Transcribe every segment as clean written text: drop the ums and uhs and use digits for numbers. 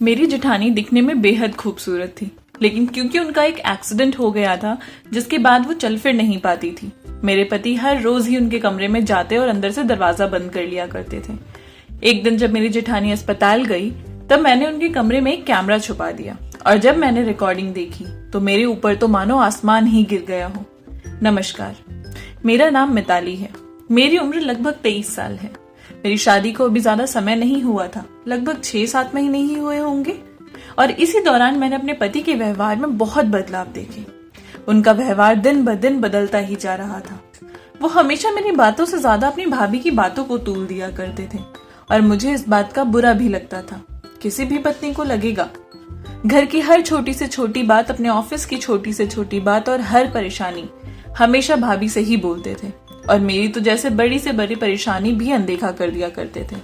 मेरी जेठानी दिखने में बेहद खूबसूरत थी, लेकिन क्योंकि उनका एक एक्सीडेंट हो गया था जिसके बाद वो चल फिर नहीं पाती थी, मेरे पति हर रोज ही उनके कमरे में जाते और अंदर से दरवाजा बंद कर लिया करते थे। एक दिन जब मेरी जेठानी अस्पताल गई तब मैंने उनके कमरे में एक कैमरा छुपा दिया और जब मैंने रिकॉर्डिंग देखी तो मेरे ऊपर तो मानो आसमान ही गिर गया हो। नमस्कार, मेरा नाम मिताली है। मेरी उम्र लगभग 23 साल है। मेरी शादी को अभी ज्यादा समय नहीं हुआ था, लगभग 6-7 महीने ही हुए होंगे, और इसी दौरान मैंने अपने पति के व्यवहार में बहुत बदलाव देखे। उनका व्यवहार दिन ब दिन बदलता ही जा रहा था। वो हमेशा मेरी बातों से ज्यादा अपनी भाभी की बातों को तूल दिया करते थे और मुझे इस बात का बुरा भी लगता था। किसी भी पत्नी को लगेगा। घर की हर छोटी से छोटी बात, अपने ऑफिस की छोटी से छोटी बात और हर परेशानी हमेशा भाभी से ही बोलते थे और मेरी तो जैसे बड़ी से बड़ी परेशानी भी अनदेखा कर दिया करते थे।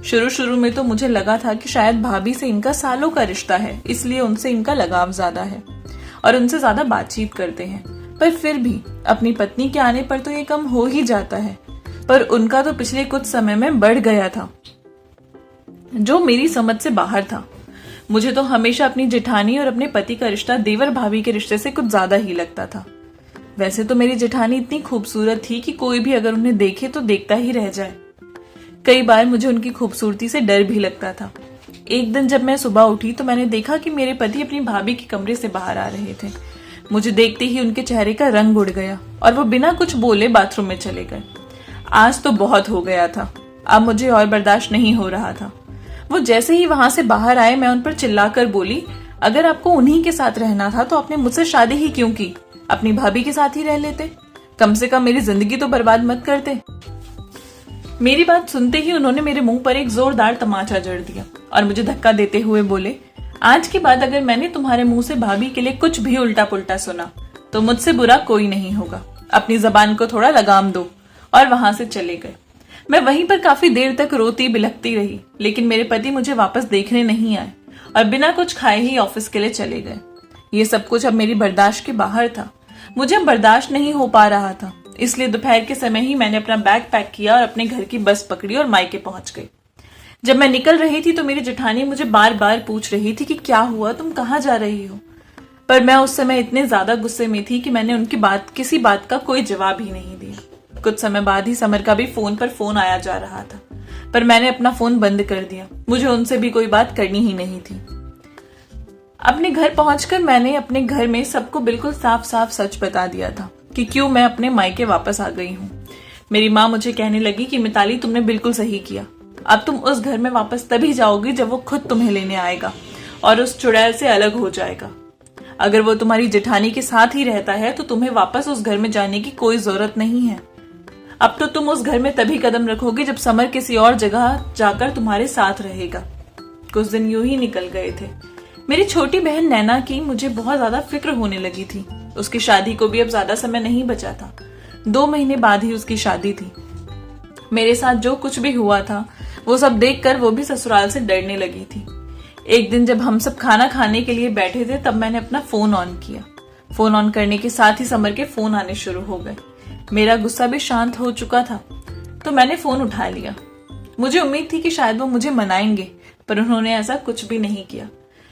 शुरू में तो मुझे लगा था कि शायद भाभी से इनका सालों का रिश्ता है, इसलिए उनसे इनका लगाव ज्यादा है और उनसे ज्यादा बातचीत करते हैं, पर फिर भी अपनी पत्नी के आने पर तो ये कम हो ही जाता है। पर उनका तो पिछले कुछ समय में बढ़ गया था, जो मेरी समझ से बाहर था। मुझे तो हमेशा अपनी जेठानी और अपने पति का रिश्ता देवर भाभी के रिश्ते से कुछ ज्यादा ही लगता था। वैसे तो मेरी जेठानी इतनी खूबसूरत थी कि कोई भी अगर उन्हें देखे तो देखता ही रह जाए। कई बार मुझे उनकी खूबसूरती से डर भी लगता था। एक दिन जब मैं सुबह उठी तो मैंने देखा कि मेरे पति अपनी भाभी के कमरे से बाहर आ रहे थे। मुझे देखते ही उनके चेहरे का रंग उड़ गया और वो बिना कुछ बोले बाथरूम में चले गए। आज तो बहुत हो गया था, अब मुझे और बर्दाश्त नहीं हो रहा था। वो जैसे ही वहां से बाहर आए मैं उन पर चिल्लाकर बोली, अगर आपको उन्हीं के साथ रहना था तो आपने मुझसे शादी ही क्यों की? अपनी भाभी के साथ ही रह लेते, कम से कम मेरी जिंदगी तो बर्बाद मत करते। मेरी बात सुनते ही उन्होंने मेरे मुंह पर एक जोरदार तमाचा जड़ दिया और मुझे धक्का देते हुए बोले, आज के बाद अगर मैंने तुम्हारे मुंह से भाभी के लिए कुछ भी उल्टा पुल्टा सुना तो मुझसे बुरा कोई नहीं होगा। अपनी जबान को थोड़ा लगाम दो। और वहां से चले गए। मैं वहीं पर काफी देर तक रोती बिलखती रही, लेकिन मेरे पति मुझे वापस देखने नहीं आए और बिना कुछ खाए ही ऑफिस के लिए चले गए। ये सब कुछ अब मेरी बर्दाश्त के बाहर था। मुझे अब बर्दाश्त नहीं हो पा रहा था, इसलिए दोपहर के समय ही मैंने अपना बैग पैक किया और अपने घर की बस पकड़ी और मायके पहुंच गई। जब मैं निकल रही थी तो मेरी जेठानी मुझे बार बार पूछ रही थी कि क्या हुआ, तुम कहाँ जा रही हो? पर मैं उस समय इतने ज्यादा गुस्से में थी कि मैंने उनकी किसी बात का कोई जवाब ही नहीं दिया। कुछ समय बाद ही समर का भी फोन पर फोन आया जा रहा था, पर मैंने अपना फोन बंद कर दिया। मुझे उनसे भी कोई बात करनी ही नहीं थी। अपने घर पहुंचकर मैंने अपने घर में सबको बिल्कुल साफ साफ सच बता दिया था कि क्यों मैं अपने मायके वापस आ गई हूँ। मेरी माँ मुझे कहने लगी कि मिताली, तुमने बिल्कुल सही किया। अब तुम उस घर में वापस तभी जाओगी जब वो खुद तुम्हें लेने आएगा और उस चुड़ैल से अलग हो जाएगा। अगर वो तुम्हारी जेठानी के साथ ही रहता है तो तुम्हें वापस उस घर में जाने की कोई जरूरत नहीं है। अब तो तुम उस घर में तभी कदम रखोगे जब समर किसी और जगह जाकर तुम्हारे साथ रहेगा। कुछ दिन यूं ही निकल गए थे। मेरी छोटी बहन नैना की मुझे बहुत ज्यादा फिक्र होने लगी थी। उसकी शादी को भी अब ज्यादा समय नहीं बचा था। 2 महीने बाद ही उसकी शादी थी। मेरे साथ जो कुछ भी हुआ था वो सब देखकर वो भी ससुराल से डरने लगी थी। एक दिन जब हम सब खाना खाने के लिए बैठे थे तब मैंने अपना फोन ऑन किया। फोन ऑन करने के साथ ही समर के फोन आने शुरू हो गए। मेरा गुस्सा भी शांत हो चुका था तो मैंने फोन उठा लिया। मुझे उम्मीद थी कि शायद वो मुझे मनाएंगे, पर उन्होंने ऐसा कुछ भी नहीं किया।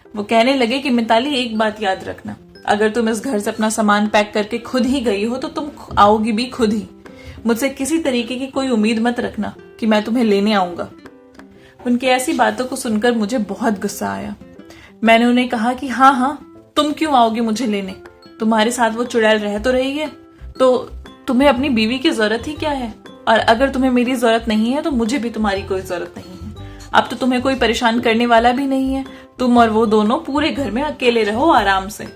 वो कहने लगे कि मिताली, एक बात याद रखना, अगर तुम इस घर से अपना सामान पैक करके खुद ही गई हो तो तुम आओगी भी खुद ही। मुझसे किसी तरीके की कोई उम्मीद मत रखना कि मैं तुम्हें लेने आऊंगा। उनकी ऐसी बातों को सुनकर मुझे बहुत गुस्सा आया। मैंने उन्हें कहा कि हाँ, तुम क्यों आओगे मुझे लेने? तुम्हारे साथ वो चुड़ैल रह तो रही है, तो तुम्हें अपनी बीवी की जरूरत ही क्या है? और अगर तुम्हें मेरी जरूरत नहीं है तो मुझे भी तुम्हारी कोई जरूरत नहीं है। अब तो तुम्हें कोई परेशान करने वाला भी नहीं है। तुम और वो दोनों पूरे घर में अकेले रहो आराम से।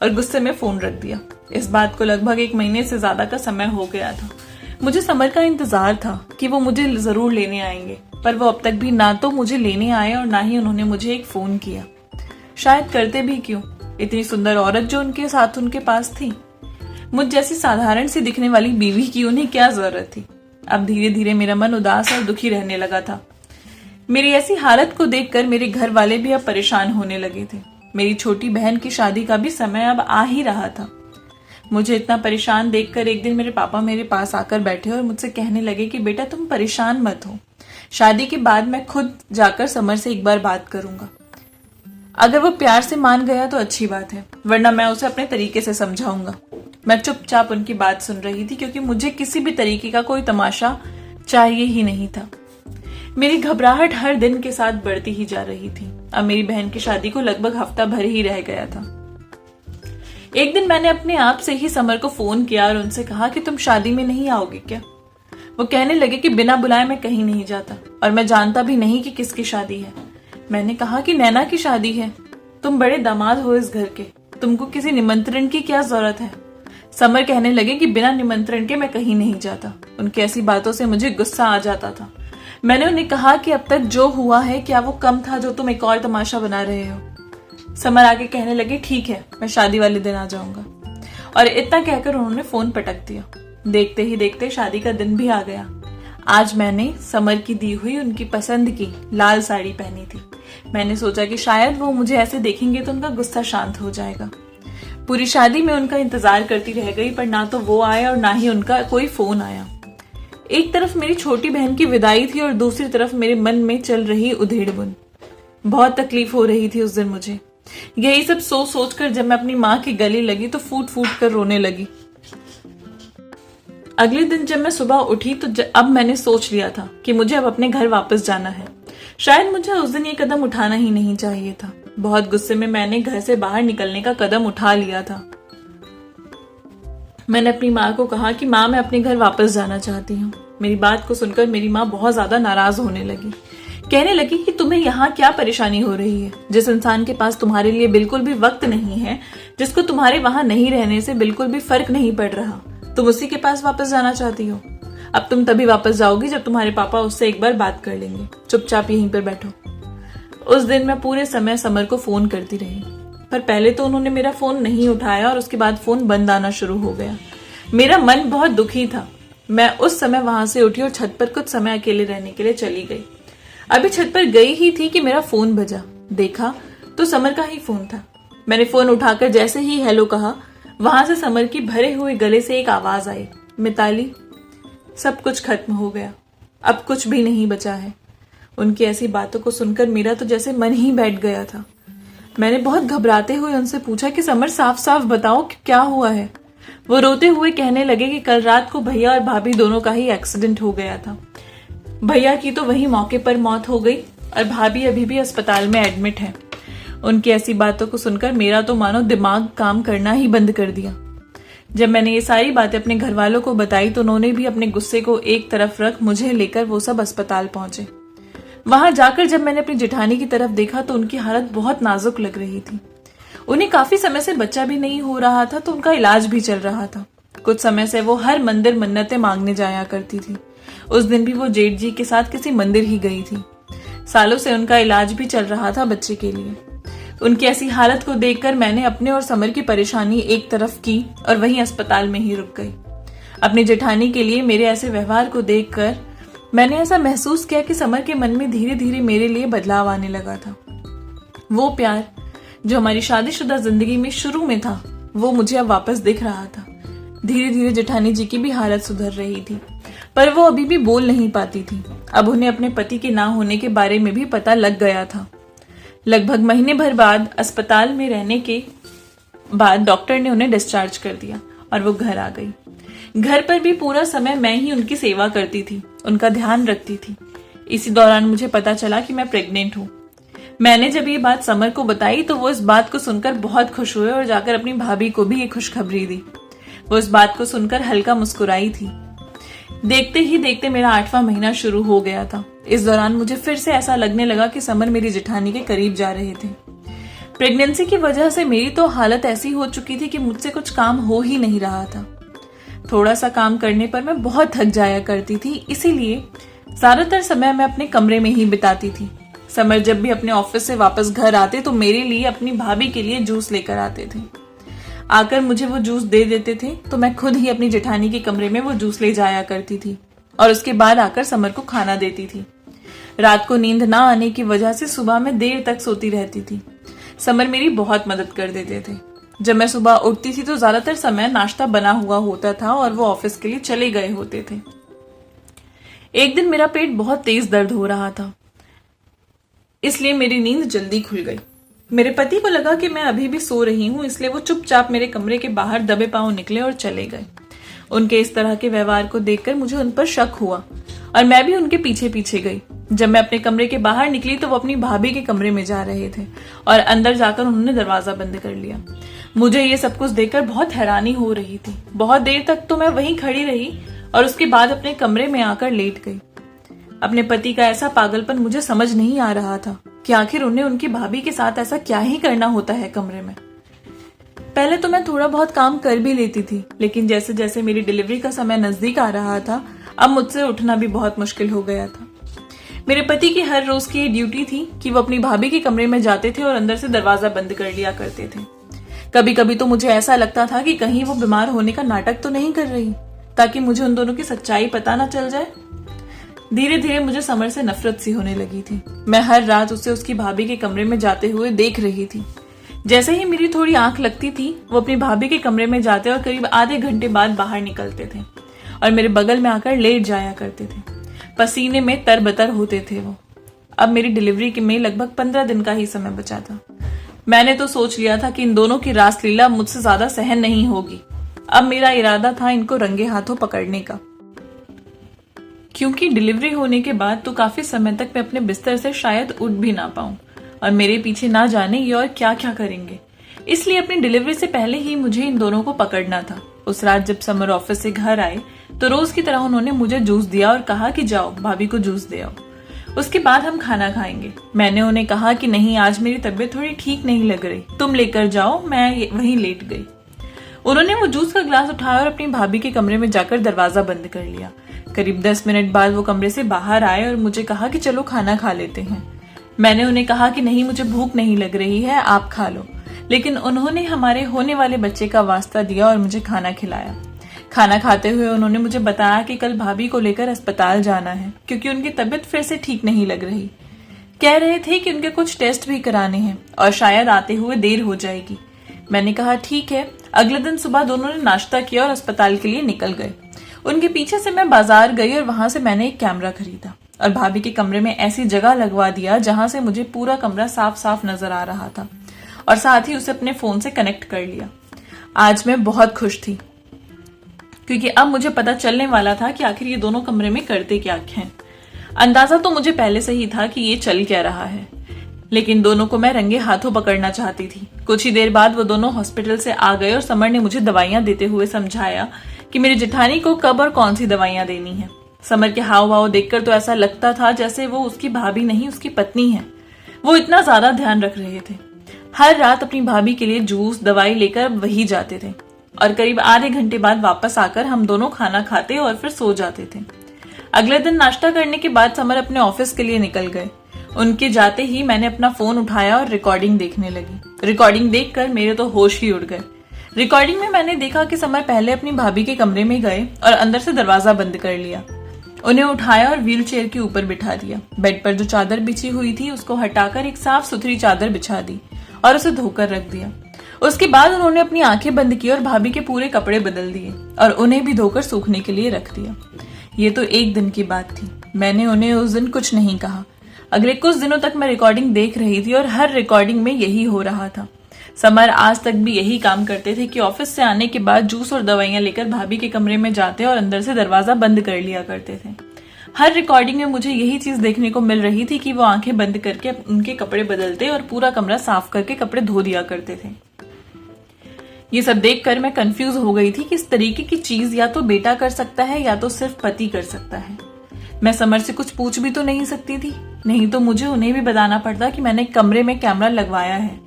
और गुस्से में फोन रख दिया। इस बात को लगभग 1 महीने से ज्यादा का समय हो गया था। मुझे समर का इंतजार था कि वो मुझे जरूर लेने आएंगे, पर वो अब तक भी ना तो मुझे लेने आए और ना ही उन्होंने मुझे एक फोन किया। शायद करते भी क्यों, इतनी सुंदर औरत जो उनके साथ उनके पास थी, मुझ जैसी साधारण सी दिखने वाली बीवी की उन्हें क्या जरूरत थी? अब धीरे धीरे मेरा मन उदास और दुखी रहने लगा था। मेरी ऐसी हालत को देखकर मेरे घर वाले भी अब परेशान होने लगे थे। मेरी छोटी बहन की शादी का भी समय अब आ ही रहा था। मुझे इतना परेशान देखकर एक दिन मेरे पापा मेरे पास आकर बैठे और मुझसे कहने लगे कि बेटा, तुम परेशान मत हो, शादी के बाद मैं खुद जाकर समर से एक बार बात करूंगा। अगर वो प्यार से मान गया तो अच्छी बात है, वरना मैं उसे अपने तरीके से समझाऊंगा। मैं चुपचाप उनकी बात सुन रही थी क्योंकि मुझे किसी भी तरीके का कोई तमाशा चाहिए ही नहीं था। मेरी घबराहट हर दिन के साथ बढ़ती ही जा रही थी। अब मेरी बहन की शादी को लगभग हफ्ता भर ही रह गया था। एक दिन मैंने अपने आप से ही समर को फोन किया और उनसे कहा कि तुम शादी में नहीं आओगे क्या? वो कहने लगे कि बिना बुलाए मैं कहीं नहीं जाता और मैं जानता भी नहीं कि किसकी शादी है। मैंने कहा कि नैना की शादी है, तुम बड़े दामाद हो इस घर के, तुमको किसी निमंत्रण की क्या जरूरत है? समर कहने लगे कि बिना निमंत्रण के मैं कहीं नहीं जाता। उनकी ऐसी बातों से मुझे गुस्सा आ जाता था। मैंने उन्हें कहा कि अब तक जो हुआ है क्या वो कम था जो तुम एक और तमाशा बना रहे हो? समर आगे कहने लगे ठीक है, मैं शादी वाले दिन आ जाऊंगा। और इतना कहकर उन्होंने फोन पटक दिया। देखते ही देखते शादी का दिन भी आ गया। आज मैंने समर की दी हुई उनकी पसंद की लाल साड़ी पहनी थी। मैंने सोचा कि शायद वो मुझे ऐसे देखेंगे तो उनका गुस्सा शांत हो जाएगा। पूरी शादी में उनका इंतजार करती रह गई, पर ना तो वो आए और ना ही उनका कोई फोन आया। एक तरफ मेरी छोटी बहन की विदाई थी और दूसरी तरफ मेरे मन में चल रही उधेड़-बुन। बहुत तकलीफ हो रही थी उस दिन मुझे। यही सब सोच सोच कर जब मैं अपनी माँ के गले लगी तो फूट फूट कर रोने लगी। अगले दिन जब मैं सुबह उठी तो अब मैंने सोच लिया था कि मुझे अब अपने घर वापस जाना है। शायद मुझे उस दिन ये कदम उठाना ही नहीं चाहिए था। बहुत गुस्से में मैंने घर से बाहर निकलने का कदम उठा लिया था। मैंने अपनी माँ को कहा कि माँ मैं अपने घर वापस जाना चाहती हूँ। मेरी बात को सुनकर मेरी माँ बहुत ज्यादा नाराज होने लगी। कहने लगी कि तुम्हें यहाँ क्या परेशानी हो रही है? जिस इंसान के पास तुम्हारे लिए बिल्कुल भी वक्त नहीं है, जिसको तुम्हारे वहां नहीं रहने से बिल्कुल भी फर्क नहीं पड़ रहा, तुम उसी के पास वापस जाना चाहती हो। अब तुम तभी वापस जाओगी जब तुम्हारे पापा उससे एक बार बात कर लेंगे। चुपचाप यहीं पर बैठो। उस दिन मैं पूरे समय समर को फोन करती रही, पर पहले तो उन्होंने मेरा फोन नहीं उठाया और उसके बाद फोन बंद आना शुरू हो गया। मेरा मन बहुत दुखी था। मैं उस समय वहां से उठी और छत पर कुछ समय अकेले रहने के लिए चली गई। अभी छत पर गई ही थी कि मेरा फोन बजा। देखा तो समर का ही फोन था। मैंने फोन उठाकर जैसे ही हेलो कहा, वहां से समर की भरे हुए गले से एक आवाज आई, मिताली। सब कुछ खत्म हो गया, अब कुछ भी नहीं बचा है। उनकी ऐसी बातों को सुनकर मेरा तो जैसे मन ही बैठ गया था। मैंने बहुत घबराते हुए उनसे पूछा कि समर साफ साफ बताओ कि क्या हुआ है। वो रोते हुए कहने लगे कि कल रात को भैया और भाभी दोनों का ही एक्सीडेंट हो गया था। भैया की तो वही मौके पर मौत हो गई और भाभी अभी भी अस्पताल में एडमिट है। उनकी ऐसी बातों को सुनकर मेरा तो मानो दिमाग काम करना ही बंद कर दिया। जब मैंने ये सारी बातें अपने घर वालों को बताई तो उन्होंने भी अपने गुस्से को एक तरफ रख मुझे लेकर वो सब अस्पताल पहुंचे। वहां जाकर जब मैंने अपनी जेठानी की तरफ देखा तो उनकी हालत बहुत नाजुक लग रही थी। उन्हें काफी समय से बच्चा भी नहीं हो रहा था तो उनका इलाज भी चल रहा था। कुछ समय से वो हर मंदिर मन्नतें मांगने जाया करती थी। उस दिन भी वो जेठ जी के साथ किसी मंदिर ही गई थी। सालों से उनका इलाज भी चल रहा था बच्चे के लिए। उनकी ऐसी हालत को देखकर मैंने अपने और समर की परेशानी एक तरफ की और वहीं अस्पताल में ही रुक गई। अपनी जेठानी के लिए मेरे ऐसे व्यवहार को देखकर मैंने ऐसा महसूस किया कि समर के मन में धीरे धीरे मेरे लिए बदलाव आने लगा था। वो प्यार जो हमारी शादीशुदा जिंदगी में शुरू में था, वो मुझे अब वापस दिख रहा था। धीरे धीरे जेठानी जी की भी हालत सुधर रही थी, पर वो अभी भी बोल नहीं पाती थी। अब उन्हें अपने पति के ना होने के बारे में भी पता लग गया था। लगभग महीने भर बाद अस्पताल में रहने के बाद डॉक्टर ने उन्हें डिस्चार्ज कर दिया और वो घर आ गई। घर पर भी पूरा समय मैं ही उनकी सेवा करती थी, उनका ध्यान रखती थी। इसी दौरान मुझे पता चला कि मैं प्रेग्नेंट हूँ। मैंने जब ये बात समर को बताई तो वो इस बात को सुनकर बहुत खुश हुए और जाकर अपनी भाभी को भी ये खुशखबरी दी। वो इस बात को सुनकर हल्का मुस्कुराई थी। देखते ही देखते मेरा 8वां महीना शुरू हो गया था। इस दौरान मुझे फिर से ऐसा लगने लगा कि समर मेरी जेठानी के करीब जा रहे थे। प्रेगनेंसी की वजह से मेरी तो हालत ऐसी हो चुकी थी कि मुझसे कुछ काम हो ही नहीं रहा था। थोड़ा सा काम करने पर मैं बहुत थक जाया करती थी, इसीलिए ज्यादातर समय मैं अपने कमरे में ही बिताती थी। समर जब भी अपने ऑफिस से वापस घर आते तो मेरे लिए अपनी भाभी के लिए जूस लेकर आते थे। आकर मुझे वो जूस दे देते थे तो मैं खुद ही अपनी जेठानी के कमरे में वो जूस ले जाया करती थी और उसके बाद आकर समर को खाना देती थी। रात को नींद ना आने की वजह से सुबह में देर तक सोती रहती थी। समर मेरी बहुत मदद कर देते थे। जब मैं सुबह उठती थी तो ज्यादातर समय नाश्ता बना हुआ होता था और वो ऑफिस के लिए चले गए होते थे। एक दिन मेरा पेट बहुत तेज दर्द हो रहा था, इसलिए मेरी नींद जल्दी खुल गई। मेरे पति को लगा कि मैं अभी भी सो रही हूँ, इसलिए वो चुपचाप मेरे कमरे के बाहर दबे पांव निकले और चले गए। उनके इस तरह के व्यवहार को देखकर मुझे उन पर शक हुआ और मैं भी उनके पीछे पीछे गई। जब मैं अपने कमरे के बाहर निकली तो वो अपनी भाभी के कमरे में जा रहे थे और अंदर जाकर उन्होंने दरवाजा बंद कर लिया। मुझे ये सब कुछ देखकर बहुत हैरानी हो रही थी। बहुत देर तक तो मैं वहीं खड़ी रही और उसके बाद अपने कमरे में आकर लेट गई। अपने पति का ऐसा पागलपन मुझे समझ नहीं आ रहा था कि आखिर उन्हें उनकी भाभी के साथ ऐसा क्या ही करना होता है कमरे में। पहले तो मैं थोड़ा बहुत काम कर भी लेती थी, लेकिन जैसे जैसे मेरी डिलीवरी का समय नजदीक आ रहा था, अब मुझसे उठना भी बहुत मुश्किल हो गया था। मेरे पति की हर रोज की ये ड्यूटी थी कि वो अपनी भाभी के कमरे में जाते थे और अंदर से दरवाजा बंद कर लिया करते थे। कभी कभी तो मुझे ऐसा लगता था कि कहीं वो बीमार होने का नाटक तो नहीं कर रही, ताकि मुझे उन दोनों की सच्चाई पता ना चल जाए। धीरे धीरे मुझे समर से नफरत सी होने लगी थी। मैं हर रात उसे उसकी भाभी के कमरे में जाते हुए देख रही थी। जैसे ही मेरी थोड़ी आंख लगती थी, वो अपनी भाभी के कमरे में जाते और करीब आधे घंटे बाद बाहर निकलते थे और मेरे बगल में आकर लेट जाया करते थे। पसीने में तरबतर होते थे वो। अब मेरी डिलीवरी के में लगभग 15 दिन का ही समय बचा था। मैंने तो सोच लिया था कि इन दोनों की रासलीला मुझसे ज्यादा सहन नहीं होगी। अब मेरा इरादा था इनको रंगे हाथों पकड़ने का, क्योंकि डिलीवरी होने के बाद तो काफी समय तक मैं अपने बिस्तर से शायद उठ भी ना पाऊं और मेरे पीछे ना जाने ये और क्या क्या करेंगे। इसलिए अपनी डिलीवरी से पहले ही मुझे इन दोनों को पकड़ना था। उस रात जब समर ऑफिस से घर आए तो रोज की तरह उन्होंने मुझे जूस दिया और कहा कि जाओ भाभी को जूस दे आओ, उसके बाद हम खाना खाएंगे। मैंने उन्हें कहा कि नहीं, आज मेरी तबीयत थोड़ी ठीक नहीं लग रही, तुम लेकर जाओ। मैं वहीं लेट गई। उन्होंने वो जूस का ग्लास उठाया और अपनी भाभी के कमरे में जाकर दरवाजा बंद कर लिया। करीब 10 मिनट बाद वो कमरे से बाहर आए और मुझे कहा कि चलो खाना खा लेते हैं। मैंने उन्हें कहा कि नहीं, मुझे भूख नहीं लग रही है, आप खा लो। लेकिन उन्होंने हमारे होने वाले बच्चे का वास्ता दिया और मुझे खाना खिलाया। खाना खाते हुए उन्होंने मुझे बताया कि कल भाभी को लेकर अस्पताल जाना है, क्योंकि उनकी तबीयत फिर से ठीक नहीं लग रही। कह रहे थे कि उनके कुछ टेस्ट भी कराने हैं और शायद आते हुए देर हो जाएगी। मैंने कहा ठीक है। अगले दिन सुबह दोनों ने नाश्ता किया और अस्पताल के लिए निकल गए। उनके पीछे से मैं बाजार गई और वहां से मैंने एक कैमरा खरीदा और भाभी के कमरे में ऐसी जगह लगवा दिया जहां से मुझे पूरा कमरा साफ साफ नजर आ रहा था और साथ ही उसे अपने फोन से कनेक्ट कर लिया। आज मैं बहुत खुश थी, क्योंकि अब मुझे पता चलने वाला था कि आखिर ये दोनों कमरे में करते क्या हैं। अंदाजा तो मुझे पहले से ही था कि ये चल क्या रहा है, लेकिन दोनों को मैं रंगे हाथों पकड़ना चाहती थी। कुछ ही देर बाद वो दोनों हॉस्पिटल से आ गए और समर ने मुझे दवाइयां देते हुए समझाया कि मेरी जेठानी को कब और कौन सी दवाइयां देनी है। समर के हाव भाव देखकर तो ऐसा लगता था जैसे वो उसकी भाभी नहीं, उसकी पत्नी है। वो इतना ज्यादा ध्यान रख रहे थे। हर रात अपनी भाभी के लिए जूस दवाई लेकर वही जाते थे और करीब आधे घंटे बाद वापस आकर हम दोनों खाना खाते और फिर सो जाते थे। अगले दिन नाश्ता करने के बाद समर अपने ऑफिस के लिए निकल गए। उनके जाते ही मैंने अपना फोन उठाया और रिकॉर्डिंग देखने लगी। रिकॉर्डिंग देखकर मेरे तो होश ही उड़ गए। रिकॉर्डिंग में मैंने देखा कि समर पहले अपनी भाभी के कमरे में गए और अंदर से दरवाजा बंद कर लिया। उन्हें उठाया और व्हील चेयर के ऊपर बिठा दिया। बेड पर जो चादर बिछी हुई थी उसको हटाकर एक साफ सुथरी चादर बिछा दी और उसे धोकर रख दिया। उसके बाद उन्होंने अपनी आंखें बंद की और भाभी के पूरे कपड़े बदल दिए और उन्हें भी धोकर सूखने के लिए रख दिया। ये तो एक दिन की बात थी। मैंने उन्हें उस दिन कुछ नहीं कहा। अगले कुछ दिनों तक मैं रिकॉर्डिंग देख रही थी और हर रिकॉर्डिंग में यही हो रहा था। समर आज तक भी यही काम करते थे कि ऑफिस से आने के बाद जूस और दवाइयां लेकर भाभी के कमरे में जाते और अंदर से दरवाजा बंद कर लिया करते थे। हर रिकॉर्डिंग में मुझे यही चीज देखने को मिल रही थी कि वो आंखें बंद करके उनके कपड़े बदलते और पूरा कमरा साफ करके कपड़े धो दिया करते थे। ये सब देखकर मैं कंफ्यूज हो गई थी कि इस तरीके की चीज या तो बेटा कर सकता है या तो सिर्फ पति कर सकता है। मैं समर से कुछ पूछ भी तो नहीं सकती थी, नहीं तो मुझे उन्हें भी बताना पड़ता कि मैंने कमरे में कैमरा लगवाया है।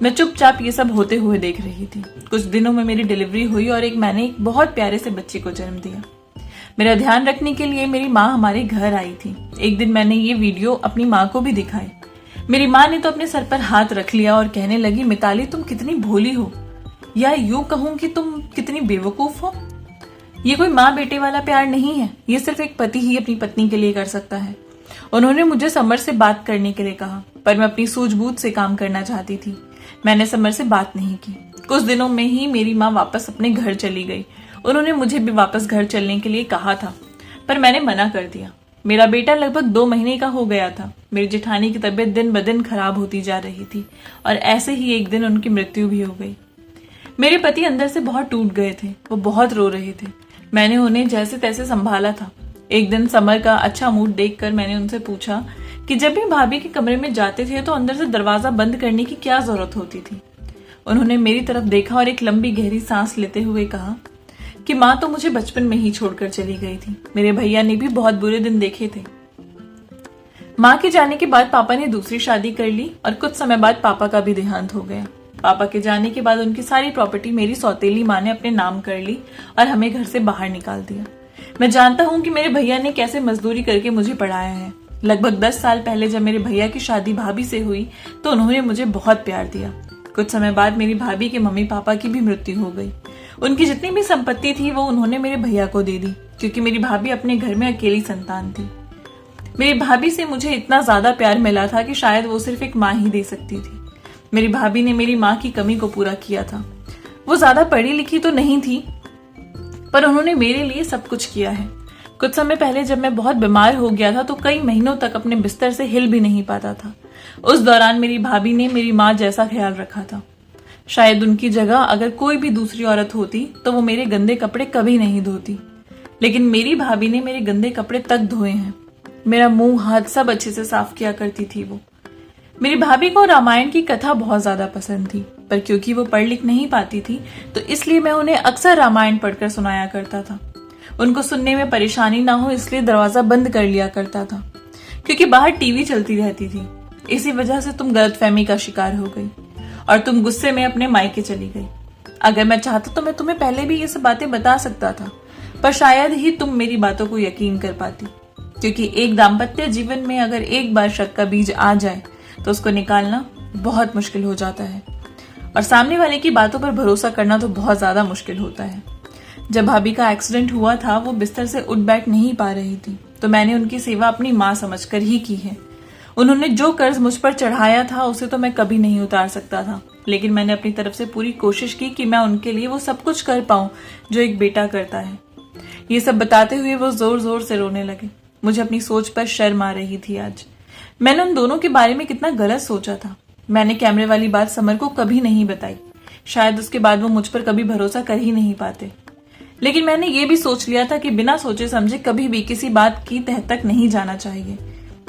मैं चुपचाप ये सब होते हुए देख रही थी। कुछ दिनों में मेरी डिलीवरी हुई और मैंने एक बहुत प्यारे से बच्चे को जन्म दिया। मेरा ध्यान रखने के लिए मेरी माँ हमारे घर आई थी। एक दिन मैंने ये वीडियो अपनी माँ को भी दिखाई। मेरी माँ ने तो अपने सर पर हाथ रख लिया और कहने लगी, मिताली तुम कितनी भोली हो, या यूं कहूं कि तुम कितनी बेवकूफ हो। ये कोई माँ बेटे वाला प्यार नहीं है, ये सिर्फ एक पति ही अपनी पत्नी के लिए कर सकता है। उन्होंने मुझे समर से बात करने के लिए कहा, पर मैं अपनी सूझबूझ से काम करना चाहती थी। मैंने समर से बात नहीं की। कुछ दिनों में ही मेरी माँ वापस अपने घर चली गई। उन्होंने मुझे भी वापस घर चलने के लिए कहा था, पर मैंने मना कर दिया। मेरा बेटा लगभग 2 महीने का हो गया था। मेरी जेठानी की तबीयत दिन ब दिन खराब होती जा रही थी और ऐसे ही एक दिन उनकी मृत्यु भी हो गई। मेरे पति अंदर से बहुत टूट गए थे, वो बहुत रो रहे थे। मैंने उन्हें जैसे तैसे संभाला था। एक दिन समर का अच्छा मूड देखकर मैंने उनसे पूछा कि जब भी भाभी के कमरे में जाते थे तो अंदर से दरवाजा बंद करने की क्या जरूरत होती थी। उन्होंने मेरी तरफ देखा और एक लंबी गहरी सांस लेते हुए कहा कि माँ तो मुझे बचपन में ही छोड़कर चली गई थी। मेरे भैया ने भी बहुत बुरे दिन देखे थे। माँ के जाने के बाद पापा ने दूसरी शादी कर ली और कुछ समय बाद पापा का भी देहांत हो गया। पापा के जाने के बाद उनकी सारी प्रॉपर्टी मेरी सौतेली माँ ने अपने नाम कर ली और हमें घर से बाहर निकाल दिया। मैं जानता हूँ कि मेरे भैया ने कैसे मजदूरी करके मुझे पढ़ाया है। लगभग 10 साल पहले जब मेरे भैया की शादी भाभी से हुई तो उन्होंने मुझे बहुत प्यार दिया। कुछ समय बाद मेरी भाभी के मम्मी पापा की भी मृत्यु हो गई। उनकी जितनी भी संपत्ति थी वो उन्होंने मेरे भैया को दे दी, क्योंकि मेरी भाभी अपने घर में अकेली संतान थी। मेरी भाभी से मुझे इतना ज्यादा प्यार मिला था कि शायद वो सिर्फ एक माँ ही दे सकती थी। मेरी भाभी ने मेरी माँ की कमी को पूरा किया था। वो ज्यादा पढ़ी लिखी तो नहीं थी, पर उन्होंने मेरे लिए सब कुछ किया है। कुछ समय पहले जब मैं बहुत बीमार हो गया था तो कई महीनों तक अपने बिस्तर से हिल भी नहीं पाता था। उस दौरान मेरी भाभी ने मेरी माँ जैसा ख्याल रखा था। शायद उनकी जगह अगर कोई भी दूसरी औरत होती तो वो मेरे गंदे कपड़े कभी नहीं धोती, लेकिन मेरी भाभी ने मेरे गंदे कपड़े तक धोए हैं। मेरा मुंह हाथ सब अच्छे से साफ किया करती थी वो। मेरी भाभी को रामायण की कथा बहुत ज्यादा पसंद थी, पर क्योंकि वो पढ़ लिख नहीं पाती थी तो इसलिए मैं उन्हें अक्सर रामायण पढ़कर सुनाया करता था। उनको सुनने में परेशानी ना हो इसलिए दरवाजा बंद कर लिया करता था, क्योंकि बाहर टीवी चलती रहती थी। इसी वजह से तुम गलतफहमी का शिकार हो गई और तुम गुस्से में अपने मायके चली गई। अगर मैं चाहता तो मैं तुम्हें पहले भी ये सब बातें बता सकता था, पर शायद ही तुम मेरी बातों को यकीन कर पाती, क्योंकि एक दाम्पत्य जीवन में अगर एक बार शक का बीज आ जाए तो उसको निकालना बहुत मुश्किल हो जाता है और सामने वाले की बातों पर भरोसा करना तो बहुत ज्यादा मुश्किल होता है। जब भाभी का एक्सीडेंट हुआ था वो बिस्तर से उठ बैठ नहीं पा रही थी, तो मैंने उनकी सेवा अपनी माँ समझकर ही की है। उन्होंने जो कर्ज मुझ पर चढ़ाया था उसे तो मैं कभी नहीं उतार सकता था, लेकिन मैंने अपनी तरफ से पूरी कोशिश की कि मैं उनके लिए वो सब कुछ कर पाऊं जो एक बेटा करता है। ये सब बताते हुए वो जोर जोर से रोने लगे। मुझे अपनी सोच पर शर्म आ रही थी। आज मैंने उन दोनों के बारे में कितना गलत सोचा था। मैंने कैमरे वाली बात समर को कभी नहीं बताई। शायद उसके बाद वो मुझ पर कभी भरोसा कर ही नहीं पाते, लेकिन मैंने ये भी सोच लिया था कि बिना सोचे समझे कभी भी किसी बात की तह तक नहीं जाना चाहिए।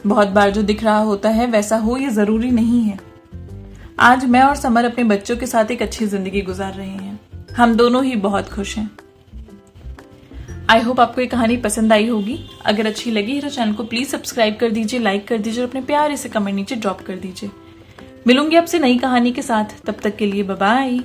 बहुत बार जो दिख रहा होता है वैसा हो ये जरूरी नहीं है। आज मैं और समर अपने बच्चों के साथ एक अच्छी जिंदगी गुजार रहे हैं। हम दोनों ही बहुत खुश हैं। आई होप आपको ये कहानी पसंद आई होगी। अगर अच्छी लगी है तो चैनल को प्लीज सब्सक्राइब कर दीजिए, लाइक कर दीजिए और अपने प्यारे से कमेंट नीचे ड्रॉप कर दीजिए। मिलूंगी आपसे नई कहानी के साथ, तब तक के लिए बाय बाय।